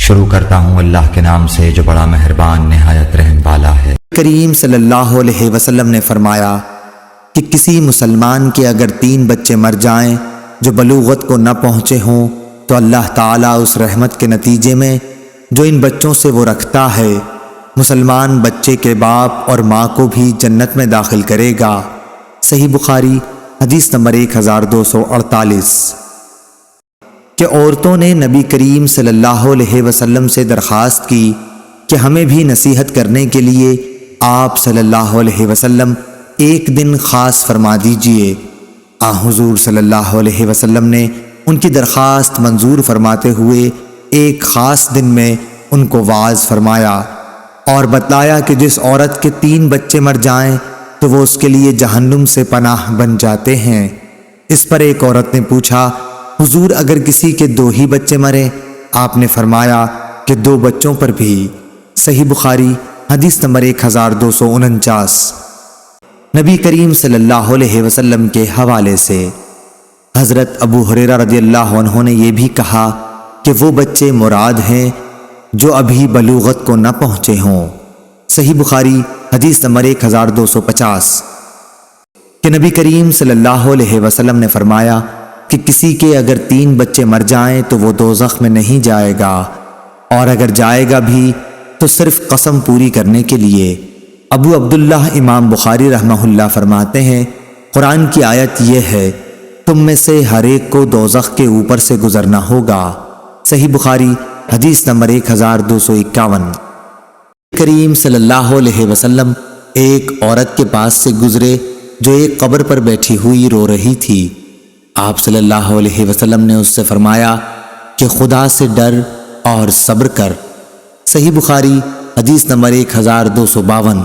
شروع کرتا ہوں اللہ کے نام سے جو بڑا مہربان نہایت رحم والا ہے۔ کریم صلی اللہ علیہ وسلم نے فرمایا کہ کسی مسلمان کے اگر 3 بچے مر جائیں جو بلوغت کو نہ پہنچے ہوں تو اللہ تعالیٰ اس رحمت کے نتیجے میں جو ان بچوں سے وہ رکھتا ہے مسلمان بچے کے باپ اور ماں کو بھی جنت میں داخل کرے گا۔ صحیح بخاری حدیث نمبر 1248۔ کہ عورتوں نے نبی کریم صلی اللہ علیہ وسلم سے درخواست کی کہ ہمیں بھی نصیحت کرنے کے لیے آپ صلی اللہ علیہ وسلم ایک دن خاص فرما دیجئے۔ حضور صلی اللہ علیہ وسلم نے ان کی درخواست منظور فرماتے ہوئے ایک خاص دن میں ان کو واعظ فرمایا اور بتلایا کہ جس عورت کے 3 بچے مر جائیں تو وہ اس کے لیے جہنم سے پناہ بن جاتے ہیں۔ اس پر ایک عورت نے پوچھا حضور اگر کسی کے 2 ہی بچے مریں؟ آپ نے فرمایا کہ 2 بچوں پر بھی۔ صحیح بخاری حدیث نمبر 1249۔ نبی کریم صلی اللہ علیہ وسلم کے حوالے سے حضرت ابو ہریرہ رضی اللہ عنہ نے یہ بھی کہا کہ وہ بچے مراد ہیں جو ابھی بلوغت کو نہ پہنچے ہوں۔ صحیح بخاری حدیث نمبر 1250۔ کہ نبی کریم صلی اللہ علیہ وسلم نے فرمایا کہ کسی کے اگر 3 بچے مر جائیں تو وہ دوزخ میں نہیں جائے گا، اور اگر جائے گا بھی تو صرف قسم پوری کرنے کے لیے۔ ابو عبداللہ امام بخاری رحمہ اللہ فرماتے ہیں قرآن کی آیت یہ ہے تم میں سے ہر ایک کو دوزخ کے اوپر سے گزرنا ہوگا۔ صحیح بخاری حدیث نمبر 1251۔ کریم صلی اللہ علیہ وسلم ایک عورت کے پاس سے گزرے جو ایک قبر پر بیٹھی ہوئی رو رہی تھی۔ آپ صلی اللہ علیہ وسلم نے اس سے فرمایا کہ خدا سے ڈر اور صبر کر۔ صحیح بخاری حدیث نمبر 1252۔